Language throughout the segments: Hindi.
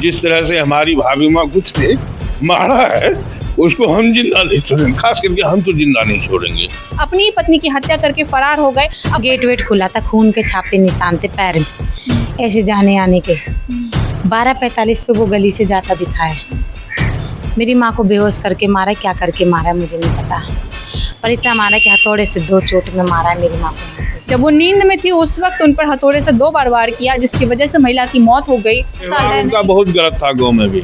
जिस तरह से हमारी भाभी माँ कुछ ने मारा है, उसको हम जिंदा नहीं छोड़ेंगे, खास करके हम तो जिंदा नहीं छोड़ेंगे। अपनी पत्नी की हत्या करके फरार हो गए। अब गेट वेट खुला था, खून के छापे निशान थे पैर में ऐसे जाने आने के। 12:45 पे वो गली से जाता दिखा है। मेरी माँ को बेहोश करके मारा, क्या करके मारा मुझे नहीं पता, पर इतना मारा कि हथौड़े से 2 चोट में मारा है मेरी माँ को। जब वो नींद में थी उस वक्त उन पर हथौड़े से 2 बार वार किया, जिसकी वजह से महिला की मौत हो गई। उनका बहुत गलत था, गांव में भी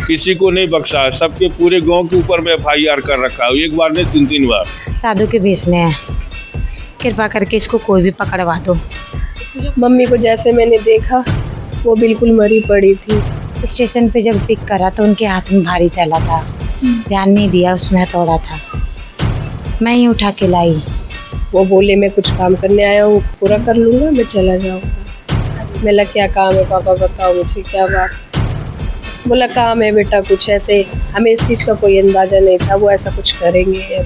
किसी को नहीं बख्शा, सबके पूरे गांव के ऊपर में FIR कर रखा है, एक बार नहीं 3-3 बार। साधु के भेष में है, कृपा करके इसको कोई भी पकड़वा दो। मम्मी को जैसे मैंने देखा वो बिल्कुल मरी पड़ी थी। स्टेशन पे जब पिक करा तो उनके हाथ में भारी थैला था, ध्यान नहीं दिया, उसमें हथौड़ा था, मैं ही उठा के लाई। वो बोले मैं कुछ काम करने आया हूँ, पूरा कर लूँगा, मैं चला जाऊँगा। मैं क्या काम है पापा, बताओ मुझे क्या बात। बोला काम है बेटा कुछ ऐसे, हमें इस चीज़ का कोई अंदाज़ा नहीं था वो ऐसा कुछ करेंगे।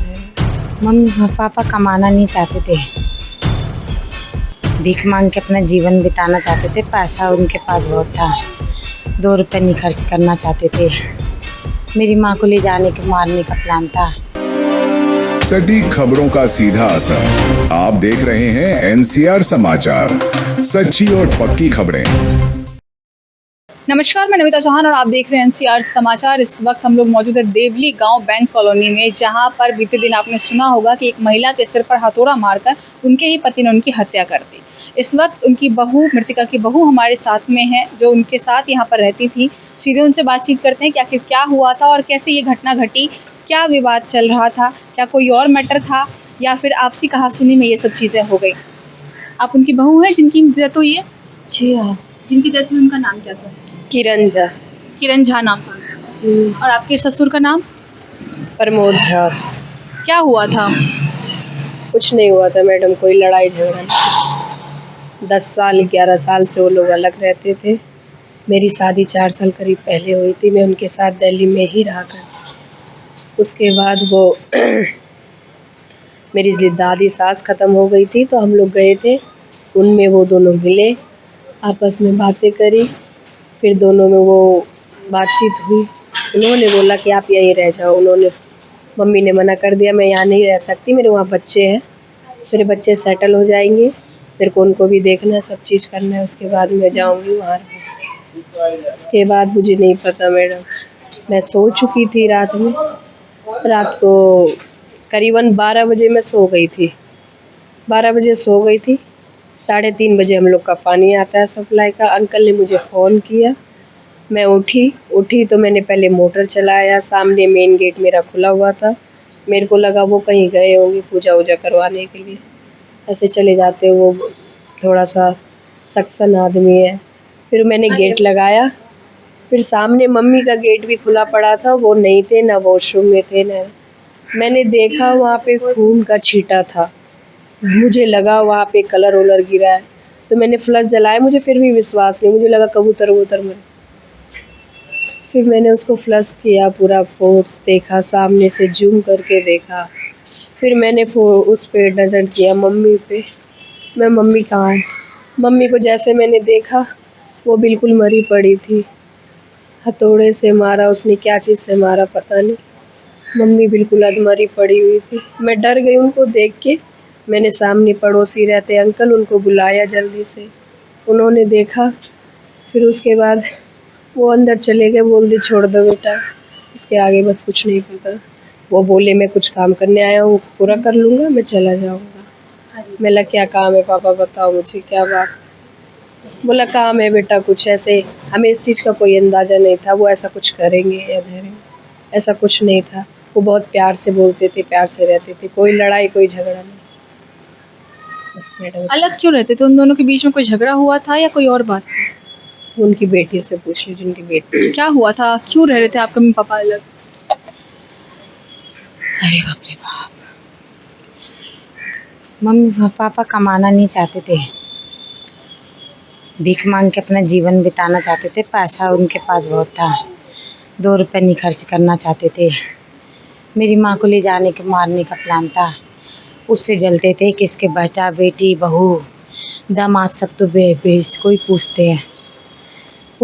मम्मी पापा कमाना नहीं चाहते थे, भीख मांग के अपना जीवन बिताना चाहते थे। पैसा उनके पास बहुत था, 2 रुपए नहीं खर्च करना चाहते थे। मेरी माँ को ले जाने के मारने का प्लान था। सटीक खबरों का सीधा असर। आप देख रहे हैं NCR समाचार, सच्ची और पक्की खबरें। नमस्कार, मैं नमिता चौहान और आप देख रहे हैं NCR समाचार। इस वक्त हम लोग मौजूद है देवली गांव बैंक कॉलोनी में, जहां पर बीते दिन आपने सुना होगा कि एक महिला के सिर पर हथौड़ा मारकर उनके ही पति ने उनकी हत्या कर दी। इस वक्त उनकी बहू, मृतका की बहू हमारे साथ में है, जो उनके साथ यहाँ पर रहती थी। सीधे उनसे बातचीत करते हैं कि आखिर क्या हुआ था और कैसे ये घटना घटी, क्या विवाद चल रहा था, क्या कोई और मैटर था या फिर आपसी कहासुनी में ये सब चीज़ें हो गई। आप उनकी बहू हैं जिनकी डेथ हुई है? जी हाँ। जिनकी डेथ हुई उनका नाम क्या था? किरण झा। किरण झा नाम था। और आपके ससुर का नाम? प्रमोद झा। क्या हुआ था? कुछ नहीं हुआ था मैडम, कोई लड़ाई झगड़ा नहीं। 10 साल 11 साल से वो लोग अलग रहते थे। मेरी शादी 4 साल करीब पहले हुई थी, मैं उनके साथ दिल्ली में ही रहा करती थी। उसके बाद वो मेरी दादी सास ख़त्म हो गई थी तो हम लोग गए थे, उनमें वो दोनों मिले, आपस में बातें करी, फिर दोनों में वो बातचीत हुई। उन्होंने बोला कि आप यहीं रह जाओ, मम्मी ने मना कर दिया, मैं यहाँ नहीं रह सकती, मेरे वहाँ बच्चे हैं, मेरे बच्चे सेटल हो जाएंगे, मेरे को उनको भी देखना है, सब चीज़ करना है, उसके बाद मैं जाऊँगी वहाँ। उसके बाद मुझे नहीं पता मैडम, मैं सो चुकी थी रात को करीबन 12 बजे मैं सो गई थी। 12 बजे सो गई थी, 3:30 बजे हम लोग का पानी आता है सप्लाई का। अंकल ने मुझे फ़ोन किया, मैं उठी तो मैंने पहले मोटर चलाया, सामने मेन गेट मेरा खुला हुआ था, मेरे को लगा वो कहीं गए होंगे पूजा वूजा करवाने के लिए, ऐसे चले जाते, वो थोड़ा सा सख्सन आदमी है। फिर मैंने गेट लगाया, फिर सामने मम्मी का गेट भी खुला पड़ा था, वो नहीं थे, ना वॉशरूम में थे, ना मैंने देखा वहाँ पे खून का छींटा था, मुझे लगा वहाँ पे कलर वलर गिरा है, तो मैंने फ्लैश जलाया, मुझे फिर भी विश्वास नहीं, मुझे लगा कबूतर मरे। फिर मैंने उसको फ्लश किया, पूरा फोर्स देखा, सामने से जूम करके देखा, फिर मैंने उस पे नज़र किया मम्मी पे, मैं मम्मी कहाँ है। मम्मी को जैसे मैंने देखा वो बिल्कुल मरी पड़ी थी, हथौड़े से मारा उसने, क्या चीज़ से मारा पता नहीं, मम्मी बिल्कुल अधमरी पड़ी हुई थी। मैं डर गई उनको देख के, मैंने सामने पड़ोसी रहते अंकल, उनको बुलाया जल्दी से, उन्होंने देखा, फिर उसके बाद वो अंदर चले गए, बोल दी छोड़ दो बेटा, इसके आगे बस कुछ नहीं पता। वो बोले मैं कुछ काम करने आया हूँ, पूरा कर लूँगा, मैं चला जाऊँगा। मैं क्या काम है पापा, बताओ मुझे क्या बात। बोला काम है बेटा कुछ ऐसे, हमें इस चीज़ का कोई अंदाज़ा नहीं था वो ऐसा कुछ करेंगे या ऐसा कुछ नहीं था। वो बहुत प्यार से बोलते थे, प्यार से रहते थे, कोई लड़ाई कोई झगड़ा नहीं। बस मैडम। अलग क्यों रहते थे? उन दोनों के बीच में कोई झगड़ा हुआ था या कोई और बात? उनकी बेटी से पूछ लीजिए, उनकी बेटी। क्या हुआ था, क्यों रह रहे थे आपके मम्मी पापा अलग? अरे बाप रे बाप, मम्मी पापा कमाना नहीं चाहते थे, भीख मांग के अपना जीवन बिताना चाहते थे। पैसा उनके पास बहुत था, 2 रुपए नहीं खर्च करना चाहते थे। मेरी माँ को ले जाने के मारने का प्लान था, उससे जलते थे कि इसके बेटा बेटी बहू दामाद सब तो बेच कोई पूछते हैं,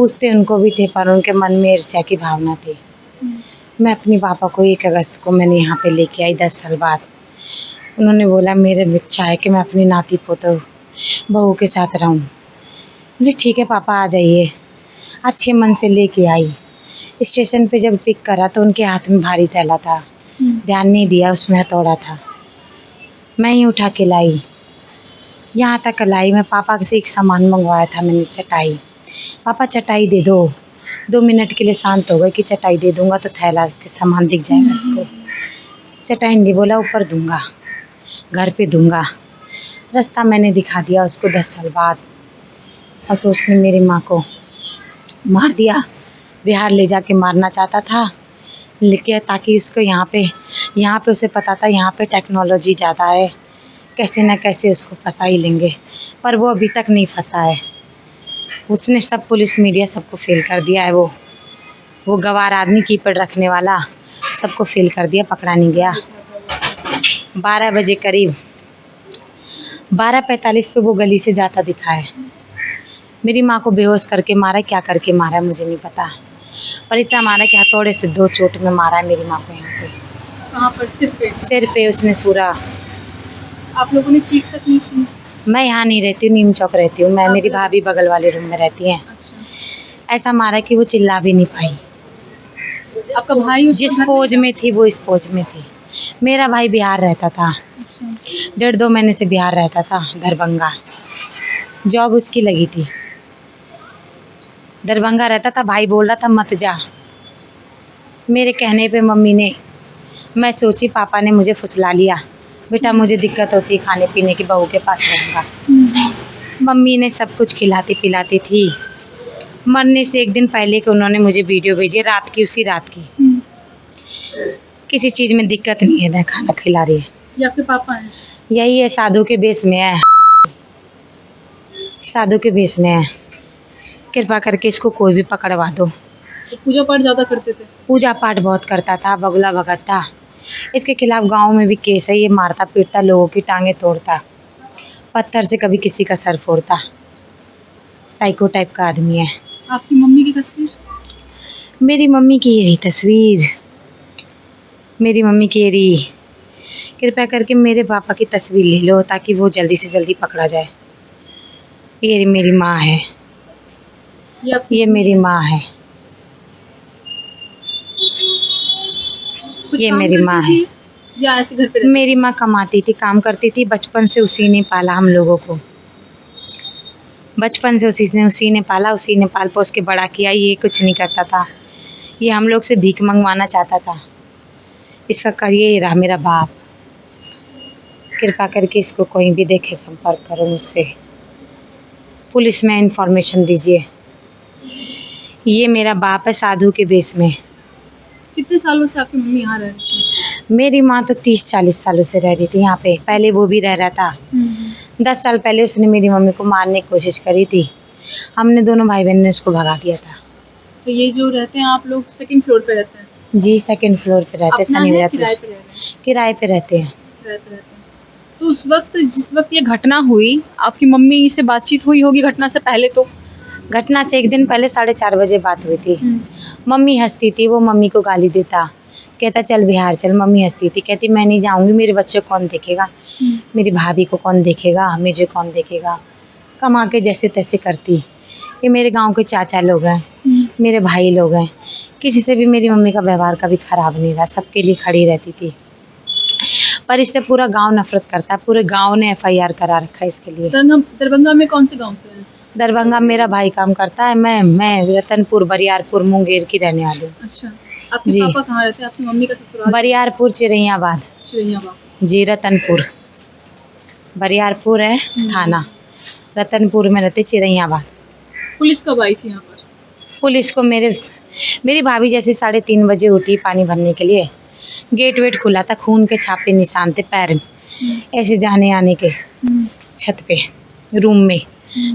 पूछते उनको भी थे, पर उनके मन में ईर्ष्या की भावना थी। मैं अपने पापा को 1 अगस्त को मैंने यहाँ पे लेके आई 10 साल बाद। उन्होंने बोला मेरे इच्छा है कि मैं अपनी नाती पोतों बहू के साथ रहूं। बोले ठीक है पापा आ जाइए। अच्छे मन से लेके आई। स्टेशन पे जब पिक करा तो उनके हाथ में भारी थैला था, ध्यान नहीं दिया, उसमें हथौड़ा था। मैं ही उठा के लाई, यहाँ तक लाई। मैं पापा से एक सामान मंगवाया था मैंने, चटाई। पापा चटाई दे दो। 2 मिनट के लिए शांत हो गए कि चटाई दे दूंगा तो थैला के सामान दिख जाएगा इसको। चटाई नहीं बोला, ऊपर दूंगा, घर पे दूंगा। रास्ता मैंने दिखा दिया उसको 10 साल बाद। और तो उसने मेरी माँ को मार दिया। बिहार ले जाके मारना चाहता था, लेकिन ताकि उसको यहाँ पे उसे पता था यहाँ पे टेक्नोलॉजी ज़्यादा है, कैसे न कैसे उसको फंसा ही लेंगे। पर वो अभी तक नहीं फंसा है। उसने सब पुलिस मीडिया सबको फेल कर दिया है। वो गवार आदमी कीपैड रखने वाला सबको फेल कर दिया, पकड़ा नहीं गया। 12 बजे करीब 12:45 पे वो गली से जाता दिखा है। मेरी माँ को बेहोश करके मारा, क्या करके मारा है मुझे नहीं पता, पर इतना मारा कि हथौड़े से 2 चोट में मारा है मेरी माँ को। यहाँ पे कहाँ पर? सिर पे उसने पूरा। आप लोगों ने चीख तक नहीं सुनी? मैं यहाँ नहीं रहती हूँ, नीम चौक रहती हूँ मैं। मेरी भाभी बगल वाले रूम में रहती हैं। अच्छा। ऐसा मारा कि वो चिल्ला भी नहीं पाई। आपका भाई जिस पोज में थी वो इस पोज में थी। मेरा भाई बिहार रहता था, 1.5-2 महीने से बिहार रहता था, दरभंगा। जॉब उसकी लगी थी, दरभंगा रहता था। भाई बोल रहा था मत जा। मेरे कहने पे मम्मी ने, मैं सोची पापा ने मुझे फुसला लिया, बेटा मुझे दिक्कत होती है खाने पीने की, बहू के पास रहूँगा। मम्मी ने सब कुछ खिलाती पिलाती थी। मरने से 1 दिन पहले के उन्होंने मुझे वीडियो भेजी, रात की, उसी रात की। किसी चीज़ में दिक्कत नहीं है, मैं खाना खिला रही है। ये आपके पापा हैं? यही है, साधु के बेस में है, साधु के बेस में है। कृपा करके इसको कोई भी पकड़वा दो। तो पूजा पाठ ज़्यादा करते थे? पूजा पाठ बहुत करता था, बगुला भगत था। इसके खिलाफ गांव में भी केस है। ये मारता पीटता, लोगों की टांगे तोड़ता, पत्थर से कभी किसी का सर फोड़ता। साइको टाइप का आदमी है। आपकी मम्मी की तस्वीर? मेरी मम्मी की ये रही तस्वीर, मेरी मम्मी की ये रही। कृपया करके मेरे पापा की तस्वीर ले लो ताकि वो जल्दी से जल्दी पकड़ा जाए। ये मेरी माँ है, ये मेरी माँ है, ये मेरी माँ है। या ऐसे घर पे? मेरी माँ कमाती थी, काम करती थी। बचपन से उसी ने पाला हम लोगों को। बचपन से उसी ने पाला, उसी ने पाल पोस के बड़ा किया। ये कुछ नहीं करता था, ये हम लोग से भीख मंगवाना चाहता था। इसका करिए रहा मेरा बाप। कृपा करके इसको कोई भी देखे संपर्क करो मुझसे, पुलिस में इंफॉर्मेशन दीजिए। ये मेरा बाप है, साधु के बेस में। कितने सालों से आपकी मम्मी यहाँ रह रही थी? मेरी माँ तो 30-40 सालों से रह रही थी यहाँ पे। पहले वो भी रह रहा था। 10 साल पहले उसने मेरी मम्मी को मारने की कोशिश करी थी। हमने दोनों भाई बहन ने उसको भगा दिया था। तो ये जो रहते हैं आप लोग, 2nd फ्लोर पे रहते हैं? जी, 2nd फ्लोर पे रहते हैं। किराए पे रह रहे हैं? किराए पे रहते हैं। किराए पे रहते हैं। तो उस वक्त, जिस वक्त ये घटना हुई, आपकी मम्मी से बातचीत हुई होगी घटना से पहले? तो घटना से 1 दिन पहले 4:30 बजे बात हुई थी। मम्मी हंसती थी, वो मम्मी को गाली देता, कहता चल बिहार चल। मम्मी हंसती थी, कहती मैं नहीं जाऊंगी, मेरे बच्चे को कौन देखेगा, मेरी भाभी को कौन देखेगा, मुझे कौन देखेगा। कमा के जैसे तैसे करती। ये मेरे गांव के चाचा लोग हैं, मेरे भाई लोग हैं। किसी से भी मेरी मम्मी का व्यवहार कभी खराब नहीं रहा, सबके लिए खड़ी रहती थी। पर इससे पूरा गांव नफरत करता है। पूरे गांव ने FIR करा रखा है इसके लिए। दरभंगा में कौन से गांव से है? दरभंगा मेरा भाई काम करता है। मैं रतनपुर, बरियारपुर, मुंगेर की रहने वाली हूँ। अच्छा। आपके जी। पापा कहाँ रहते हैं? आपकी मम्मी का ससुराल? बरियारपुर, चिरैयाबाद। चिरैयाबाद। जी, रतनपुर। बरियारपुर है थाना, रतनपुर में रहते, चिरैयाबाद। पुलिस कब आई थी यहाँ पर? पुलिस को मेरी भाभी जैसे 3:30 बजे उठी पानी भरने के लिए। गेट वेट खुला था, खून के छापे निशान थे पैर में, ऐसे जाने आने के। छत पे रूम में,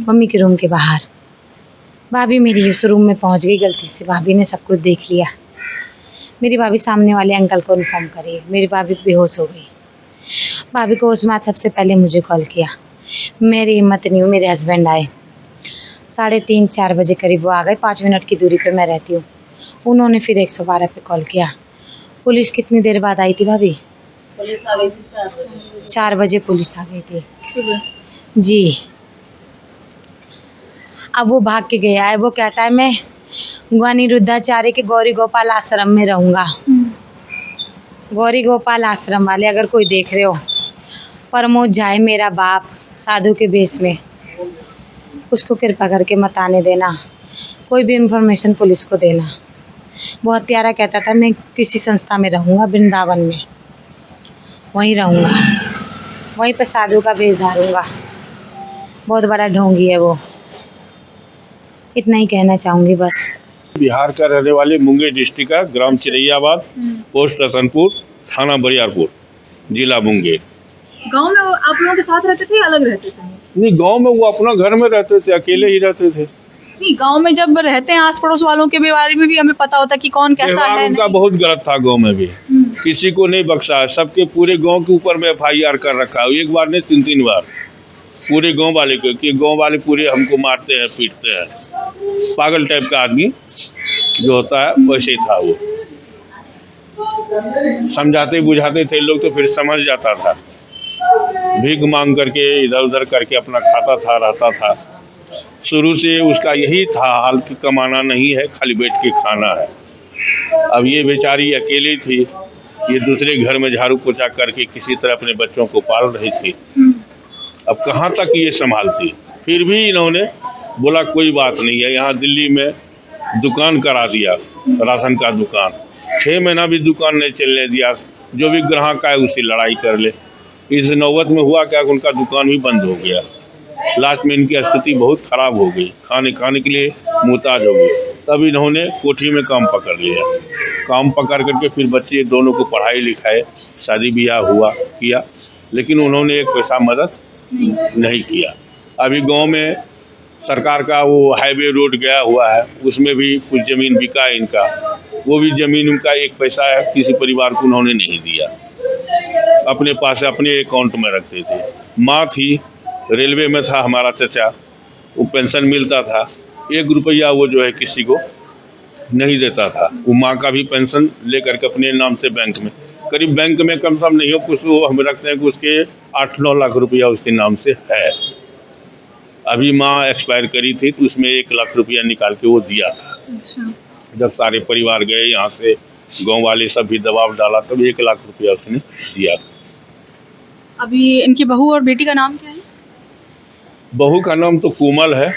मम्मी के रूम के बाहर। भाभी मेरी उस रूम में पहुंच गई गलती से। भाभी ने सब कुछ देख लिया। मेरी भाभी सामने वाले अंकल को इन्फॉर्म करी। मेरी भाभी बेहोश हो गई। भाभी को उसमें सबसे पहले मुझे कॉल किया। मेरी हिम्मत नहीं हुई, मेरे हस्बैंड आए। 3:30-4 बजे करीब वो आ गए। 5 मिनट की दूरी पे मैं रहती हूँ। उन्होंने फिर 112 पे कॉल किया। पुलिस कितनी देर बाद आई थी भाभी? पुलिस आ गई थी 4 बजे पुलिस आ गई थी सुबह। जी। अब वो भाग के गया है। वो कहता है मैं ग्वानी रुद्राचार्य के गौरी गोपाल आश्रम में रहूँगा। गौरी गोपाल आश्रम वाले अगर कोई देख रहे हो, प्रमोद झा है मेरा बाप, साधु के बेस में, उसको कृपा करके मत आने देना। कोई भी इंफॉर्मेशन पुलिस को देना। बहुत प्यारा कहता था मैं किसी संस्था में रहूँगा, वृंदावन में, वहीं रहूँगा, वहीं पर साधु का वेश धारूँगा। बहुत बड़ा ढोंगी है वो। इतना ही कहना चाहूँगी बस। बिहार का रहने वाले मुंगेर डिस्ट्रिक्ट का ग्राम चिरैयाबाद, पोस्ट रतनपुर, थाना बरियारपुर, जिला मुंगेर। गांव में वो आप लोगों के साथ रहते थे या अलग रहते थे? नहीं, गांव में वो अपना घर में रहते थे, अकेले ही रहते थे। नहीं, गांव में जब रहते हैं आस पड़ोस वालों के बारे में भी हमें पता होता कि कौन कैसा व्यवहार है। उनका बहुत गलत था गांव में भी। किसी को नहीं बख्शा है। सबके पूरे गांव के ऊपर में FIR कर रखा है। एक बार नहीं 3-3 बार पूरे गांव वाले को, कि गांव वाले पूरे हमको मारते हैं, पीटते हैं। पागल टाइप का आदमी जो होता है वैसे ही था वो। समझाते बुझाते थे लोग तो फिर समझ जाता था। भीख मांग करके इधर उधर करके अपना खाता था, रहता था। शुरू से उसका यही था हाल कि कमाना नहीं है, खाली बैठ के खाना है। अब ये बेचारी अकेली थी, ये दूसरे घर में झाड़ू पोछा करके किसी तरह अपने बच्चों को पाल रही थी। अब कहाँ तक ये संभालती। फिर भी इन्होंने बोला कोई बात नहीं है, यहाँ दिल्ली में दुकान करा दिया, राशन का दुकान। 6 महीना भी दुकान नहीं चलने दिया। जो भी ग्राहक आए उससे लड़ाई कर ले। इस नौबत में हुआ क्या, उनका दुकान भी बंद हो गया। लास्ट में इनकी स्थिति बहुत खराब हो गई, खाने के लिए मुहताज हो गई। तब इन्होंने कोठी में काम पकड़ लिया। काम पकड़ करके फिर बच्चे दोनों को पढ़ाई लिखाए, शादी ब्याह हुआ किया, लेकिन उन्होंने एक पैसा मदद नहीं किया। अभी गांव में सरकार का वो हाईवे रोड गया हुआ है, उसमें भी कुछ ज़मीन बिका है इनका। वो भी ज़मीन उनका एक पैसा है किसी परिवार को उन्होंने नहीं दिया। अपने पास अपने अकाउंट में रखते थे। माँ थी, रेलवे में था हमारा चचा, वो पेंशन मिलता था। 1 रुपया वो जो है किसी को नहीं देता था। वो माँ का भी पेंशन लेकर के अपने नाम से बैंक में, करीब बैंक में कम से कम नहीं हो कुछ, वो हम रखते हैं कि उसके 8-9 लाख रुपया उसके नाम से है। अभी माँ एक्सपायर करी थी तो उसमें 1 लाख रुपया निकाल के वो दिया था। अच्छा। जब सारे परिवार गए यहाँ से, गांव वाले सब भी दबाव डाला, तब 1 लाख रुपया उसने दिया था। अभी इनकी बहू और बेटी का नाम क्या है? बहू का नाम तो कोमल है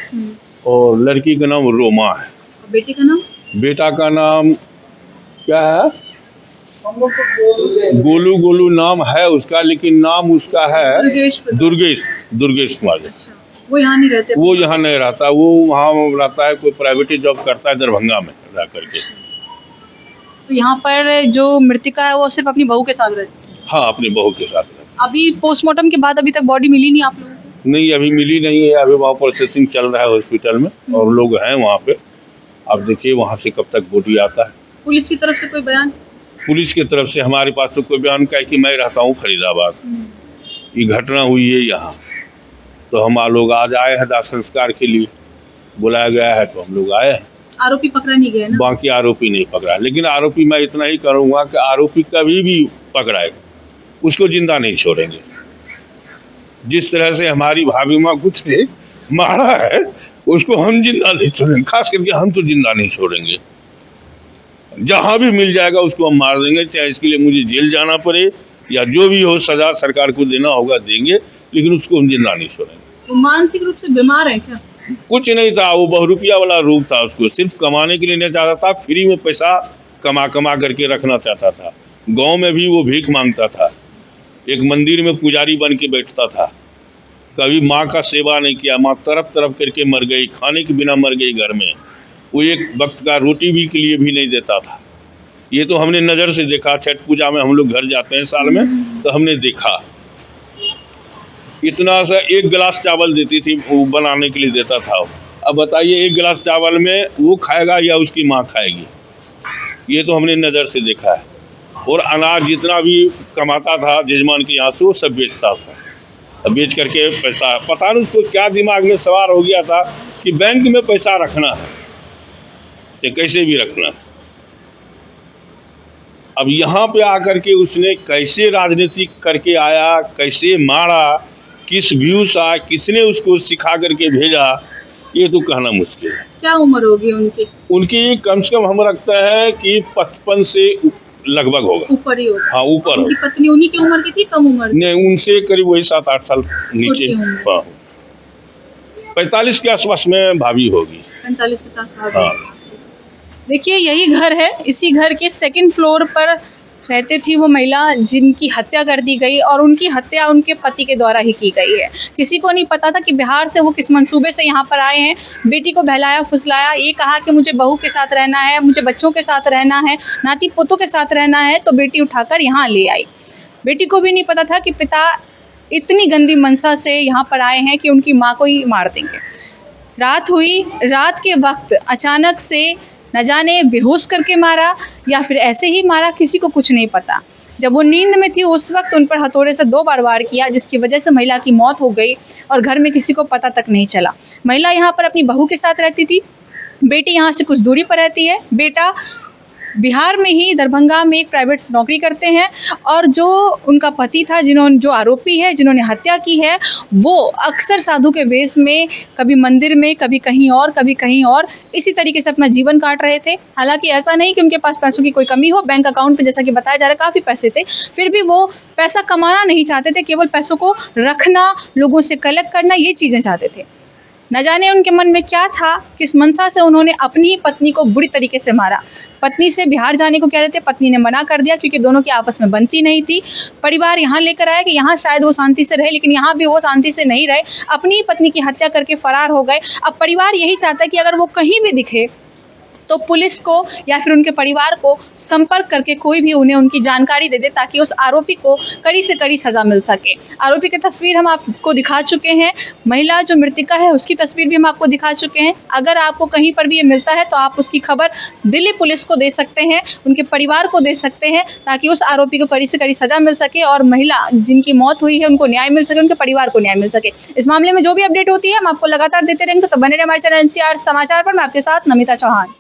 और लड़की का नाम रोमा है। और बेटी का नाम? बेटा का नाम क्या है? गोलू नाम है उसका, लेकिन नाम उसका है दुर्गेश कुमार। अच्छा। वो यहाँ नहीं रहते? वो यहाँ नहीं रहता, वो वहाँ रहता है, कोई प्राइवेट जॉब करता है दरभंगा में रह करके। तो यहाँ पर जो मृतिका है वो सिर्फ अपनी बहू के साथ रहती है? हाँ, अपनी बहू के साथ रहती। अभी पोस्टमार्टम के बाद अभी तक बॉडी मिली नहीं आप लोगों को? नहीं, अभी मिली नहीं है। अभी वहाँ प्रोसेसिंग चल रहा है हॉस्पिटल में और लोग हैं वहाँ पे। अब देखिए वहाँ से कब तक बॉडी आता है। पुलिस की तरफ से कोई बयान? पुलिस की तरफ से हमारे पास तो कोई बयान का है कि मैं रहता हूँ फरीदाबाद, ये घटना हुई है यहाँ, तो हम लोग आज आए हैं दाह संस्कार के लिए, बुलाया गया है तो हम लोग आए हैं। आरोपी पकड़ा नहीं गया ना? बाकी आरोपी नहीं पकड़ा, लेकिन आरोपी मैं इतना ही करूँगा कि आरोपी कभी भी पकड़ाए उसको जिंदा नहीं छोड़ेंगे। जिस तरह से हमारी भाभी माँ कुछ ने मारा है उसको हम जिंदा नहीं छोड़ेंगे। खास करके हम तो जिंदा नहीं छोड़ेंगे। जहाँ भी मिल जाएगा उसको हम मार देंगे, चाहे इसके लिए मुझे जेल जाना पड़े या जो भी हो सजा सरकार को देना होगा देंगे, लेकिन उसको हम जिंदा नहीं छोड़ेंगे। वो मानसिक रूप से बीमार है क्या? कुछ नहीं था, वो बहुरुपिया वाला रूप था। उसको सिर्फ कमाने के लिए नहीं चाहता था, फ्री में पैसा कमा करके रखना चाहता था। गांव में भी वो भीख मांगता था। एक मंदिर में पुजारी बन के बैठता था। कभी माँ का सेवा नहीं किया। माँ तरफ करके मर गई, खाने के बिना मर गई घर में। वो एक वक्त का रोटी भी के लिए भी नहीं देता था। ये तो हमने नज़र से देखा। छठ पूजा में हम लोग घर जाते हैं साल में, तो हमने देखा। इतना सा 1 गिलास चावल देती थी, वो बनाने के लिए देता था। अब बताइए 1 गिलास चावल में वो खाएगा या उसकी माँ खाएगी? ये तो हमने नज़र से देखा है। और अनाज जितना भी कमाता था जजमान के यहाँ से, वो सब बेचता था। अब बेच करके पैसा, पता नहीं उसको क्या दिमाग में सवार हो गया था कि कि बैंक में पैसा रखना है या कैसे भी रखना है। अब यहाँ पे आकर के उसने कैसे राजनीति करके आया, कैसे मारा, किस व्यू से आया, किसने उसको सिखा करके भेजा, ये तो कहना मुश्किल है। क्या उम्र होगी उनकी? उनकी कम से कम हम रखता है कि 55 से लगभग होगा, ऊपर ही होगा। हाँ ऊपर उनकी होगा। पत्नी उन्हीं की उम्र की थी, कम उम्र की? नहीं, उनसे करीब वही 7-8 साल नीचे। छोटी उम्र। हाँ, 45 के आसपास में भाभी होगी। 45-50 साल। हाँ। देखिए यही घर है, इसी घर के सेकंड फ्लोर पर रहते थी वो महिला जिनकी हत्या कर दी गई, और उनकी हत्या उनके पति के द्वारा ही की गई है। किसी को नहीं पता था कि बिहार से वो किस मंसूबे से यहाँ पर आए हैं। बेटी को बहलाया फुसलाया, ये कहा कि मुझे बहू के साथ रहना है, मुझे बच्चों के साथ रहना है, नाती पोतों के साथ रहना है, तो बेटी उठाकर यहाँ ले आई। बेटी को भी नहीं पता था कि पिता इतनी गंदी मनसा से यहाँ पर आए हैं कि उनकी माँ को ही मार देंगे। रात हुई, रात के वक्त अचानक से न जाने बेहोश करके मारा या फिर ऐसे ही मारा, किसी को कुछ नहीं पता। जब वो नींद में थी उस वक्त उन पर हथौड़े से 2 बार वार किया, जिसकी वजह से महिला की मौत हो गई और घर में किसी को पता तक नहीं चला। महिला यहाँ पर अपनी बहू के साथ रहती थी, बेटी यहाँ से कुछ दूरी पर रहती है। बेटा बिहार में ही दरभंगा में एक प्राइवेट नौकरी करते हैं, और जो उनका पति था, जो आरोपी है, जिन्होंने हत्या की है, वो अक्सर साधु के वेश में कभी मंदिर में, कभी कहीं और इसी तरीके से अपना जीवन काट रहे थे। हालांकि ऐसा नहीं कि उनके पास पैसों की कोई कमी हो, बैंक अकाउंट पे जैसा कि बताया जा रहा है काफ़ी पैसे थे, फिर भी वो पैसा कमाना नहीं चाहते थे, केवल पैसों को रखना, लोगों से कलेक्ट करना, ये चीज़ें चाहते थे। न जाने उनके मन में क्या था, किस मनसा से उन्होंने अपनी ही पत्नी को बुरी तरीके से मारा। पत्नी से बिहार जाने को कह रहे थे, पत्नी ने मना कर दिया क्योंकि दोनों की आपस में बनती नहीं थी। परिवार यहाँ लेकर आया कि यहाँ शायद वो शांति से रहे, लेकिन यहाँ भी वो शांति से नहीं रहे, अपनी ही पत्नी की हत्या करके फरार हो गए। अब परिवार यही चाहता है कि अगर वो कहीं भी दिखे तो पुलिस को या फिर उनके परिवार को संपर्क करके कोई भी उन्हें उनकी जानकारी दे दे, ताकि उस आरोपी को कड़ी से कड़ी सजा मिल सके। आरोपी की तस्वीर हम आपको दिखा चुके हैं, महिला जो मृतिका है उसकी तस्वीर भी हम आपको दिखा चुके हैं। अगर आपको कहीं पर भी ये मिलता है तो आप उसकी खबर दिल्ली पुलिस को दे सकते हैं, उनके परिवार को दे सकते हैं, ताकि उस आरोपी को कड़ी से कड़ी सजा मिल सके और महिला जिनकी मौत हुई है उनको न्याय मिल सके, उनके परिवार को न्याय मिल सके। इस मामले में जो भी अपडेट होती है हम आपको लगातार देते रहेंगे, तो बने रहे हमारे चैनल NCR समाचार पर। मैं आपके साथ नमिता चौहान।